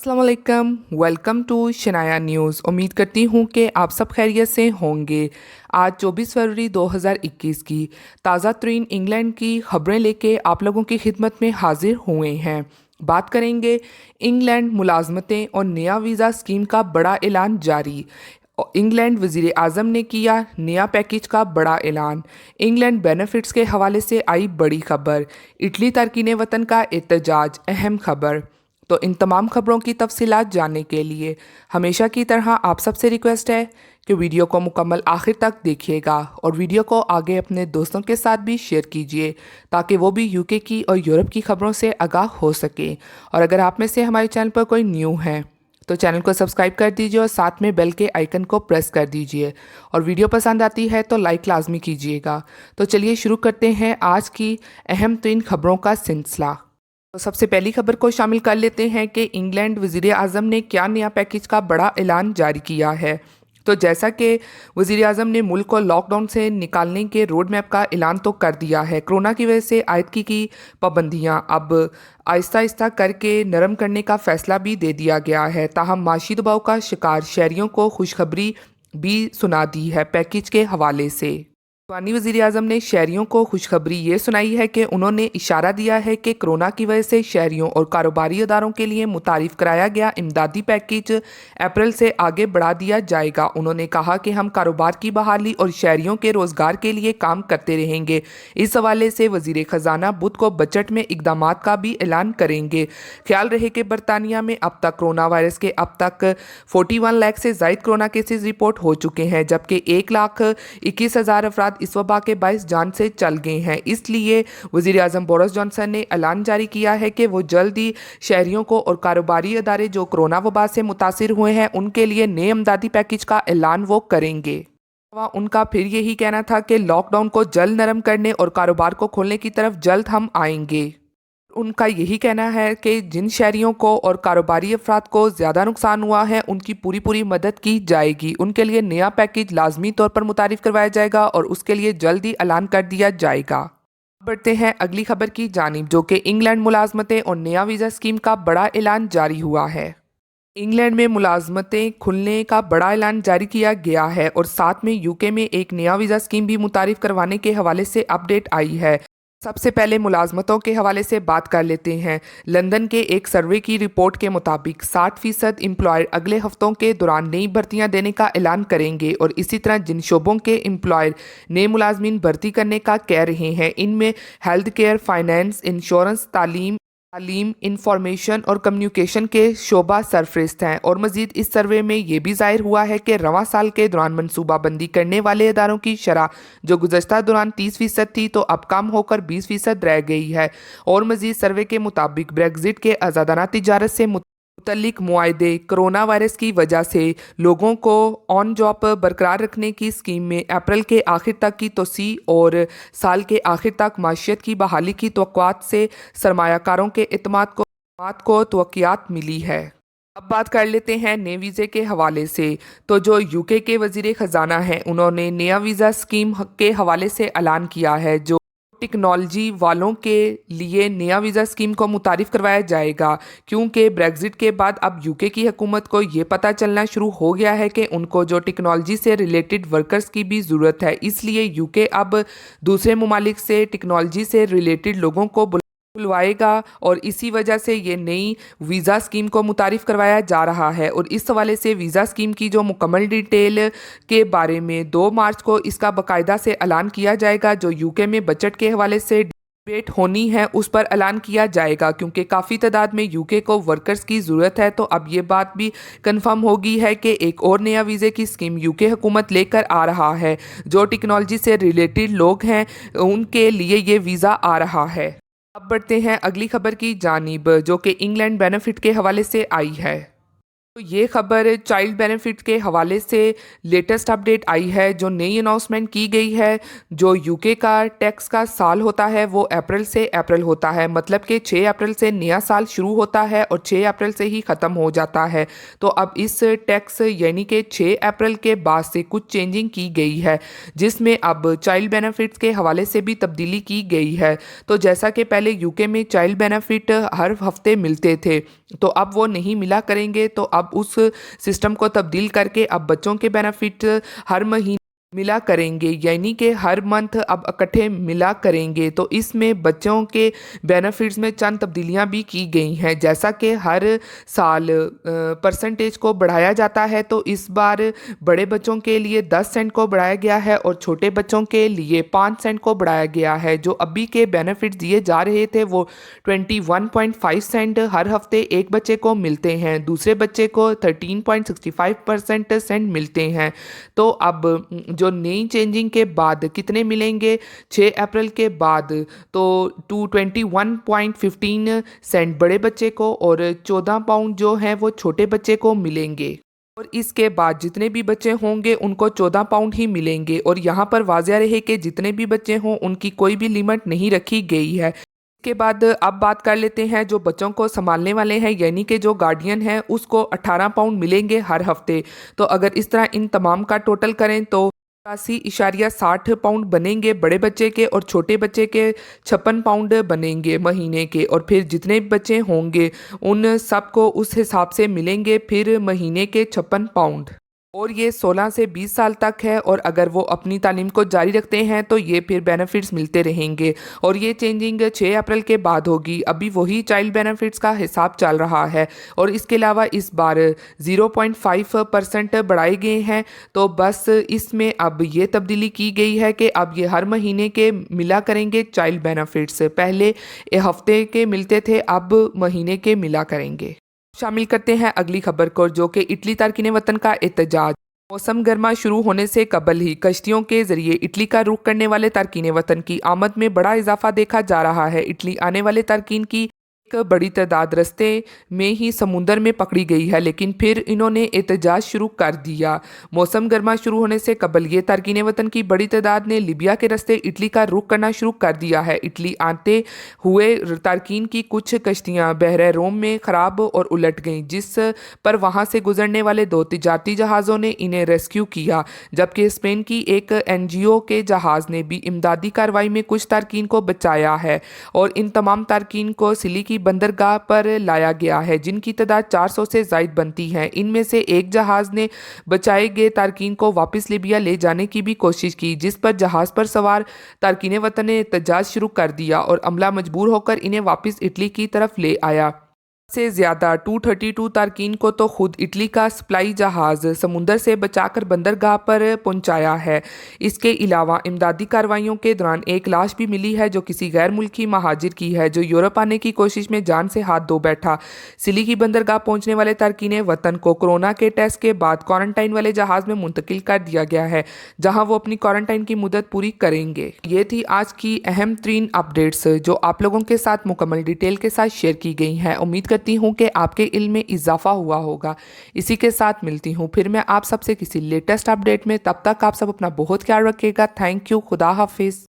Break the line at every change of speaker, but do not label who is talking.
अस्सलाम वालेकुम, welcome to Shanaya news. उम्मीद करती हूँ कि आप सब खैरियत से होंगे। आज 24 फरवरी 2021 की ताज़ा तरीन इंग्लैंड की खबरें लेके आप लोगों की खिदमत में हाजिर हुए हैं। बात करेंगे इंग्लैंड मुलाजमतें और नया वीज़ा स्कीम का बड़ा ऐलान जारी। इंग्लैंड वज़ीर आज़म ने किया नया पैकेज का बड़ा ऐलान। इंग्लैंड बेनिफिट्स के हवाले से आई बड़ी खबर। इटली तारकीन वतन का एहतजाज, अहम खबर। तो इन तमाम खबरों की तफसीलात जानने के लिए हमेशा की तरह आप सबसे रिक्वेस्ट है कि वीडियो को मुकम्मल आखिर तक देखिएगा और वीडियो को आगे अपने दोस्तों के साथ भी शेयर कीजिए ताकि वो भी यूके की और यूरोप की खबरों से आगाह हो सके। और अगर आप में से हमारे चैनल पर कोई न्यू है तो चैनल को सब्सक्राइब कर दीजिए और साथ में बेल के आइकन को प्रेस कर दीजिए और वीडियो पसंद आती है तो लाइक लाजमी कीजिएगा। तो चलिए शुरू करते हैं आज की अहम तीन खबरों का सिलसिला। तो सबसे पहली खबर को शामिल कर लेते हैं कि इंग्लैंड वज़ीर आज़म ने क्या नया पैकेज का बड़ा ऐलान जारी किया है। तो जैसा कि वज़ीर आज़म ने मुल्क को लॉकडाउन से निकालने के रोड मैप का ऐलान तो कर दिया है। कोरोना की वजह से आयद की पाबंदियां अब आहिस्ता आहिस्ता करके नरम करने का फैसला भी दे दिया गया है। ताहम माशी दबाव का शिकार शहरियों को खुशखबरी भी सुना दी है पैकेज के हवाले से। पानी वज़ीर आज़म ने शहरियों को खुशखबरी ये सुनाई है कि उन्होंने इशारा दिया है कि कोरोना की वजह से शहरियों और कारोबारी अदारों के लिए मुतारिफ कराया गया इमदादी पैकेज अप्रैल से आगे बढ़ा दिया जाएगा। उन्होंने कहा कि हम कारोबार की बहाली और शहरियों के रोज़गार के लिए काम करते रहेंगे। इस हवाले से वज़ीर ख़जाना बुध को बजट में इकदाम का भी ऐलान करेंगे। ख्याल रहे कि बरतानिया में अब तक कोरोना वायरस के अब तक 41 लाख से ज़ायद कोरोना केसेस रिपोर्ट हो चुके हैं, जबकि 1,21,000 अफराद इस वबा के बायस जान से चल गए हैं। इसलिए वज़ीर आज़म बोरिस जॉनसन ने ऐलान जारी किया है कि वो जल्द ही शहरियों को और कारोबारी अदारे जो कोरोना वबा से मुतासिर हुए हैं उनके लिए नए इमदादी पैकेज का ऐलान वो करेंगे। उनका फिर यही कहना था कि लॉकडाउन को जल्द नरम करने और कारोबार को खोलने की तरफ जल्द हम आएंगे। उनका यही कहना है कि जिन शहरियों को और कारोबारी अफराद को ज़्यादा नुकसान हुआ है उनकी पूरी मदद की जाएगी। उनके लिए नया पैकेज लाजमी तौर पर मुतारिफ करवाया जाएगा और उसके लिए जल्द ही ऐलान कर दिया जाएगा। बढ़ते हैं अगली खबर की जानिब, जो कि इंग्लैंड मुलाजमतें और नया वीज़ा स्कीम का बड़ा ऐलान जारी हुआ है। इंग्लैंड में मुलाजमतें खुलने का बड़ा ऐलान जारी किया गया है और साथ में यूके में एक नया वीज़ा स्कीम भी मुतारिफ करवाने के हवाले से अपडेट आई है। सबसे पहले मुलाजमतों के हवाले से बात कर लेते हैं। लंदन के एक सर्वे की रिपोर्ट के मुताबिक 60% एम्प्लॉयर अगले हफ्तों के दौरान नई भर्तियां देने का ऐलान करेंगे और इसी तरह जिन शोबों के एम्प्लॉयर नए मुलाजमीन भर्ती करने का कह रहे हैं इनमें हेल्थ केयर, फाइनेंस, इंश्योरेंस, तालीम, इंफॉर्मेशन और कम्युनिकेशन के शोबा सरफरिस्त हैं। और मजीद इस सर्वे में ये भी जाहिर हुआ है कि रवां साल के दौरान मनसूबाबंदी करने वाले इदारों की शरह जो गुज़श्ता दौरान 30% थी तो अब कम होकर 20% रह गई है। और मजीद सर्वे के मुताबिक ब्रेग्जिट के आज़ादाना तिजारत से मुतल्लिक मुआहदे, कोरोना वायरस की वजह से लोगों को ऑन जॉब बरकरार रखने की स्कीम में अप्रैल के आखिर तक की तोसी और साल के आखिर तक माशियत की बहाली की तवक्कुआत से सरमायाकारों के एतमाद को तवक्कियात मिली है। अब बात कर लेते हैं नए वीज़े के हवाले से। तो जो यूके के वज़ीर ख़जाना हैं उन्होंने नया वीज़ा स्कीम के हवाले से ऐलान किया है। जो टेक्नोलॉजी वालों के लिए नया वीज़ा स्कीम को मुतारिफ करवाया जाएगा, क्योंकि ब्रेग्जिट के बाद अब यूके की हुकूमत को ये पता चलना शुरू हो गया है कि उनको जो टेक्नोलॉजी से रिलेटेड वर्कर्स की भी ज़रूरत है। इसलिए यूके अब दूसरे ममालिक से टेक्नोलॉजी से रिलेटेड लोगों को बुलवाएगा और इसी वजह से ये नई वीज़ा स्कीम को मुतारिफ करवाया जा रहा है। और इस हवाले से वीज़ा स्कीम की जो मुकम्मल डिटेल के बारे में 2 मार्च को इसका बाकायदा से ऐलान किया जाएगा। जो यूके में बजट के हवाले से डिबेट होनी है उस पर ऐलान किया जाएगा, क्योंकि काफ़ी तादाद में यूके को वर्कर्स की ज़रूरत है। तो अब ये बात भी कंफर्म होगी है कि एक और नया वीज़े की स्कीम यूके हुकूमत लेकर आ रहा है। जो टेक्नोलॉजी से रिलेटेड लोग हैं उनके लिए ये वीज़ा आ रहा है। अब बढ़ते हैं अगली खबर की जानिब, जो कि इंग्लैंड बेनिफिट के हवाले से आई है। तो ये खबर चाइल्ड बेनिफिट के हवाले से लेटेस्ट अपडेट आई है। जो नई अनाउंसमेंट की गई है, जो यूके का टैक्स का साल होता है वो अप्रैल से अप्रैल होता है, मतलब कि 6 अप्रैल से नया साल शुरू होता है और 6 अप्रैल से ही ख़त्म हो जाता है। तो अब इस टैक्स यानी कि 6 अप्रैल के बाद से कुछ चेंजिंग की गई है, जिसमें अब चाइल्ड बेनिफिट्स के हवाले से भी तब्दीली की गई है। तो जैसा कि पहले यूके में चाइल्ड बेनिफिट हर हफ्ते मिलते थे, तो अब वो नहीं मिला करेंगे। तो अब उस सिस्टम को तब्दील करके अब बच्चों के बेनिफिट हर महीने मिला करेंगे, यानी कि हर मंथ अब इकट्ठे मिला करेंगे। तो इसमें बच्चों के बेनिफिट्स में चंद तब्दीलियां भी की गई हैं, जैसा कि हर साल परसेंटेज को बढ़ाया जाता है। तो इस बार बड़े बच्चों के लिए 10 सेंट को बढ़ाया गया है और छोटे बच्चों के लिए 5 सेंट को बढ़ाया गया है। जो अभी के बेनिफिट्स दिए जा रहे थे वो 21.5 सेंट हर हफ्ते एक बच्चे को मिलते हैं, दूसरे बच्चे को 13.65% सेंट मिलते हैं। तो अब जो नई चेंजिंग के बाद कितने मिलेंगे 6 अप्रैल के बाद, तो 221.15 सेंट बड़े बच्चे को और 14 पाउंड जो है वो छोटे बच्चे को मिलेंगे। और इसके बाद जितने भी बच्चे होंगे उनको 14 पाउंड ही मिलेंगे। और यहाँ पर वाज़ह रहे कि जितने भी बच्चे हों उनकी कोई भी लिमिट नहीं रखी गई है। के बाद अब बात कर लेते हैं जो बच्चों को संभालने वाले हैं, यानी कि जो गार्डियन है उसको 18 पाउंड मिलेंगे हर हफ्ते। तो अगर इस तरह इन तमाम का टोटल करें तो 80.60 पाउंड बनेंगे बड़े बच्चे के और छोटे बच्चे के 56 पाउंड बनेंगे महीने के। और फिर जितने बच्चे होंगे उन सबको उस हिसाब से मिलेंगे फिर महीने के 56 पाउंड। और ये 16 से 20 साल तक है, और अगर वो अपनी तालीम को जारी रखते हैं तो ये फिर बेनिफिट्स मिलते रहेंगे। और ये चेंजिंग 6 अप्रैल के बाद होगी। अभी वही चाइल्ड बेनिफिट्स का हिसाब चल रहा है और इसके अलावा इस बार 0.5% बढ़ाए गए हैं। तो बस इसमें अब ये तब्दीली की गई है कि अब ये हर महीने के मिला करेंगे चाइल्ड बेनिफिट्स। पहले हफ्ते के मिलते थे, अब महीने के मिला करेंगे। शामिल करते हैं अगली खबर को, जो कि इटली तारकीन वतन का एहतजाज। मौसम गर्मा शुरू होने से कबल ही कश्तियों के जरिए इटली का रुख करने वाले तारकीन वतन की आमद में बड़ा इजाफा देखा जा रहा है। इटली आने वाले तारकीन की एक बड़ी तादाद रस्ते में ही समुंदर में पकड़ी गई है, लेकिन फिर इन्होंने एहतजाज शुरू कर दिया। मौसम गर्मा शुरू होने से कबल ये तारकीन वतन की बड़ी तादाद ने लीबिया के रस्ते इटली का रुख करना शुरू कर दिया है। इटली आते हुए तारकीन की कुछ कश्तियां बहरे रोम में ख़राब और उलट गईं, जिस पर वहां से गुजरने वाले 2 तिजारती जहाज़ों ने इन्हें रेस्क्यू किया, जबकि स्पेन की एक NGO के जहाज़ ने भी इमदादी कार्रवाई में कुछ तारकीन को बचाया है। और इन तमाम तारकीन को सिली की बंदरगाह पर लाया गया है, जिनकी तादाद 400 से ज़ायद बनती है। इनमें से एक जहाज़ ने बचाए गए तारकीन को वापस लीबिया ले जाने की भी कोशिश की, जिस पर जहाज़ पर सवार तारकीन वतन ने एहतजाज शुरू कर दिया और अमला मजबूर होकर इन्हें वापस इटली की तरफ ले आया। से ज़्यादा 232 तारकीन को तो खुद इटली का सप्लाई जहाज़ समुंदर से बचाकर बंदरगाह पर पहुंचाया है। इसके अलावा इमदादी कार्रवाइयों के दौरान एक लाश भी मिली है, जो किसी गैर मुल्की महाजिर की है, जो यूरोप आने की कोशिश में जान से हाथ धो बैठा। सिली की बंदरगाह पहुंचने वाले तारकीन वतन को कोरोना के टेस्ट के बाद क्वारंटाइन वाले जहाज़ में मुंतकिल कर दिया गया है, जहाँ वो अपनी क्वारंटाइन की मुद्दत पूरी करेंगे। ये थी आज की अहम तरीन अपडेट्स जो आप लोगों के साथ मुकम्मल डिटेल के साथ शेयर की गई हैं। उम्मीद करती हूँ कि आपके इल्म में इजाफा हुआ होगा। इसी के साथ मिलती हूँ फिर मैं आप सबसे किसी लेटेस्ट अपडेट में। तब तक आप सब अपना बहुत ख्याल रखिएगा। Thank you. खुदा हाफिज़।